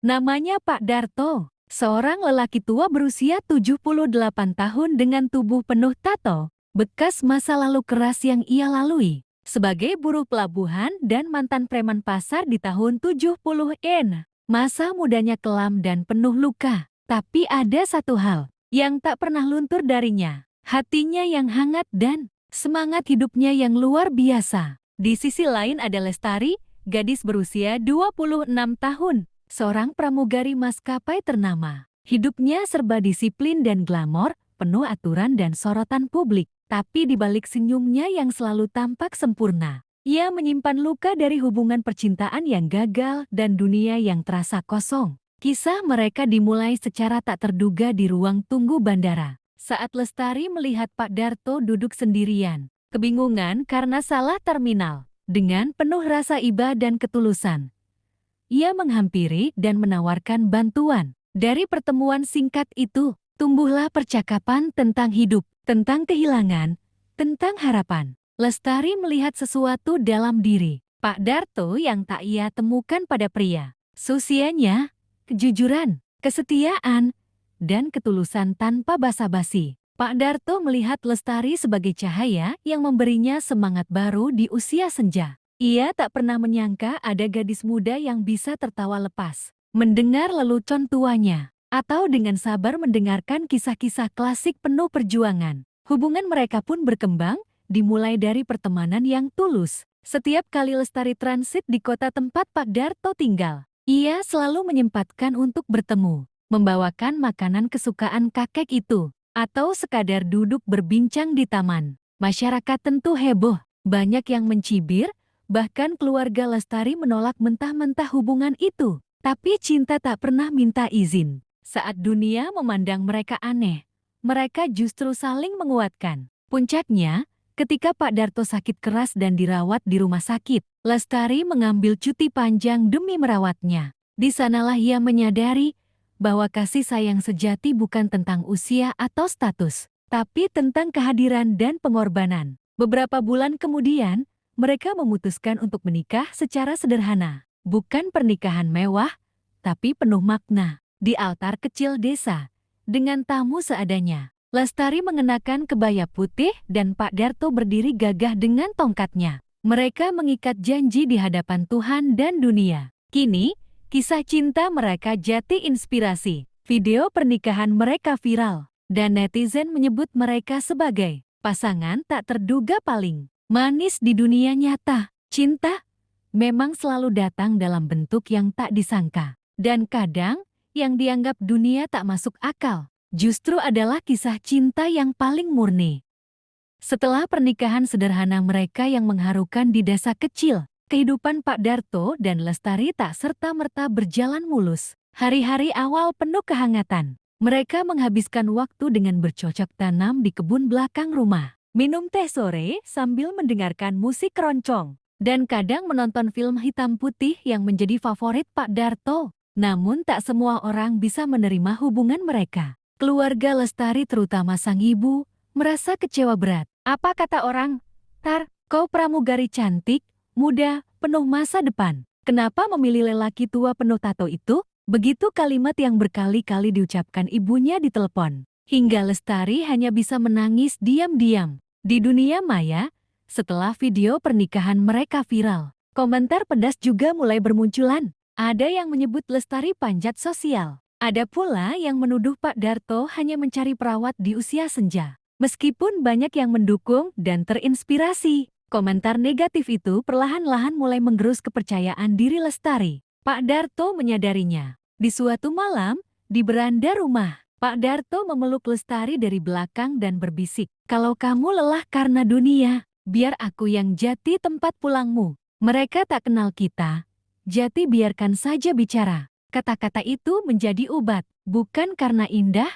Namanya Pak Darto, seorang lelaki tua berusia 78 tahun dengan tubuh penuh tato, bekas masa lalu keras yang ia lalui. Sebagai buruh pelabuhan dan mantan preman pasar di tahun 70-an, masa mudanya kelam dan penuh luka. Tapi ada satu hal yang tak pernah luntur darinya, hatinya yang hangat dan semangat hidupnya yang luar biasa. Di sisi lain ada Lestari, gadis berusia 26 tahun. Seorang pramugari maskapai ternama. Hidupnya serba disiplin dan glamor, penuh aturan dan sorotan publik. Tapi di balik senyumnya yang selalu tampak sempurna, ia menyimpan luka dari hubungan percintaan yang gagal dan dunia yang terasa kosong. Kisah mereka dimulai secara tak terduga di ruang tunggu bandara. Saat Lestari melihat Pak Darto duduk sendirian, kebingungan karena salah terminal. Dengan penuh rasa iba dan ketulusan, ia menghampiri dan menawarkan bantuan. Dari pertemuan singkat itu, tumbuhlah percakapan tentang hidup, tentang kehilangan, tentang harapan. Lestari melihat sesuatu dalam diri Pak Darto yang tak ia temukan pada pria seusianya, kejujuran, kesetiaan, dan ketulusan tanpa basa-basi. Pak Darto melihat Lestari sebagai cahaya yang memberinya semangat baru di usia senja. Ia tak pernah menyangka ada gadis muda yang bisa tertawa lepas, mendengar lelucon tuanya, atau dengan sabar mendengarkan kisah-kisah klasik penuh perjuangan. Hubungan mereka pun berkembang, dimulai dari pertemanan yang tulus. Setiap kali Lestari transit di kota tempat Pak Darto tinggal, ia selalu menyempatkan untuk bertemu, membawakan makanan kesukaan kakek itu, atau sekadar duduk berbincang di taman. Masyarakat tentu heboh, banyak yang mencibir. Bahkan keluarga Lestari menolak mentah-mentah hubungan itu. Tapi cinta tak pernah minta izin. Saat dunia memandang mereka aneh, mereka justru saling menguatkan. Puncaknya, ketika Pak Darto sakit keras dan dirawat di rumah sakit, Lestari mengambil cuti panjang demi merawatnya. Di sanalah ia menyadari bahwa kasih sayang sejati bukan tentang usia atau status, tapi tentang kehadiran dan pengorbanan. Beberapa bulan kemudian, mereka memutuskan untuk menikah secara sederhana. Bukan pernikahan mewah, tapi penuh makna. Di altar kecil desa, dengan tamu seadanya. Lestari mengenakan kebaya putih dan Pak Darto berdiri gagah dengan tongkatnya. Mereka mengikat janji di hadapan Tuhan dan dunia. Kini, kisah cinta mereka jadi inspirasi. Video pernikahan mereka viral, dan netizen menyebut mereka sebagai pasangan tak terduga paling manis di dunia nyata. Cinta memang selalu datang dalam bentuk yang tak disangka. Dan kadang, yang dianggap dunia tak masuk akal, justru adalah kisah cinta yang paling murni. Setelah pernikahan sederhana mereka yang mengharukan di desa kecil, kehidupan Pak Darto dan Lestari tak serta-merta berjalan mulus. Hari-hari awal penuh kehangatan. Mereka menghabiskan waktu dengan bercocok tanam di kebun belakang rumah, minum teh sore sambil mendengarkan musik keroncong, dan kadang menonton film hitam putih yang menjadi favorit Pak Darto. Namun tak semua orang bisa menerima hubungan mereka. Keluarga Lestari terutama sang ibu, merasa kecewa berat. Apa kata orang? "Tar, kau pramugari cantik, muda, penuh masa depan. Kenapa memilih lelaki tua penuh tato itu?" Begitu kalimat yang berkali-kali diucapkan ibunya di telepon. Hingga Lestari hanya bisa menangis diam-diam. Di dunia maya, setelah video pernikahan mereka viral, komentar pedas juga mulai bermunculan. Ada yang menyebut Lestari panjat sosial. Ada pula yang menuduh Pak Darto hanya mencari perawat di usia senja. Meskipun banyak yang mendukung dan terinspirasi, komentar negatif itu perlahan-lahan mulai menggerus kepercayaan diri Lestari. Pak Darto menyadarinya. Di suatu malam, di beranda rumah, Pak Darto memeluk Lestari dari belakang dan berbisik, "Kalau kamu lelah karena dunia, biar aku yang jadi tempat pulangmu. Mereka tak kenal kita, jadi biarkan saja bicara." Kata-kata itu menjadi obat, bukan karena indah,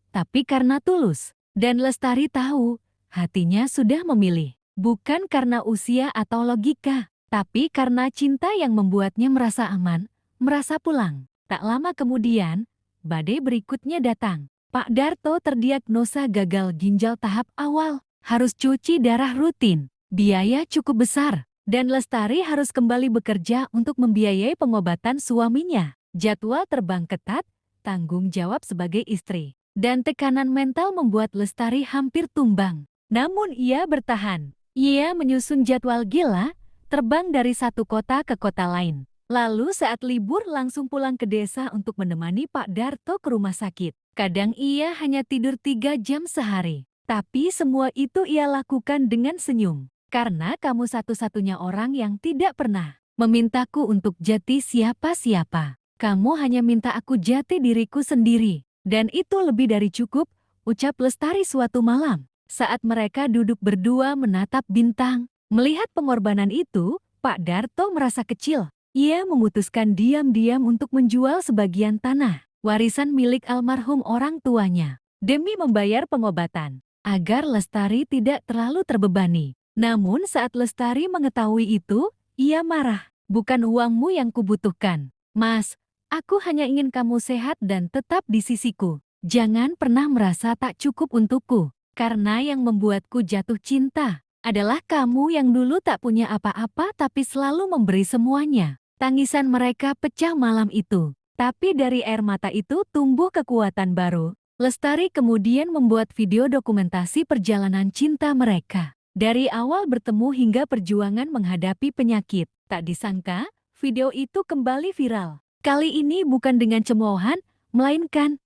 tapi karena tulus. Dan Lestari tahu, hatinya sudah memilih. Bukan karena usia atau logika, tapi karena cinta yang membuatnya merasa aman, merasa pulang. Tak lama kemudian, badai berikutnya datang. Pak Darto terdiagnosa gagal ginjal tahap awal, harus cuci darah rutin, biaya cukup besar, dan Lestari harus kembali bekerja untuk membiayai pengobatan suaminya. Jadwal terbang ketat, tanggung jawab sebagai istri, dan tekanan mental membuat Lestari hampir tumbang. Namun ia bertahan. Ia menyusun jadwal gila, terbang dari satu kota ke kota lain. Lalu saat libur langsung pulang ke desa untuk menemani Pak Darto ke rumah sakit. Kadang ia hanya tidur 3 jam sehari. Tapi semua itu ia lakukan dengan senyum. Karena kamu satu-satunya orang yang tidak pernah memintaku untuk jati siapa-siapa. Kamu hanya minta aku jati diriku sendiri. Dan itu lebih dari cukup, ucap Lestari suatu malam. Saat mereka duduk berdua menatap bintang. Melihat pengorbanan itu, Pak Darto merasa kecil. Ia memutuskan diam-diam untuk menjual sebagian tanah, warisan milik almarhum orang tuanya, demi membayar pengobatan, agar Lestari tidak terlalu terbebani. Namun saat Lestari mengetahui itu, ia marah. Bukan uangmu yang kubutuhkan, Mas. Aku hanya ingin kamu sehat dan tetap di sisiku. Jangan pernah merasa tak cukup untukku, karena yang membuatku jatuh cinta adalah kamu yang dulu tak punya apa-apa tapi selalu memberi semuanya. Tangisan mereka pecah malam itu. Tapi dari air mata itu tumbuh kekuatan baru. Lestari kemudian membuat video dokumentasi perjalanan cinta mereka. Dari awal bertemu hingga perjuangan menghadapi penyakit. Tak disangka, video itu kembali viral. Kali ini bukan dengan cemoohan, melainkan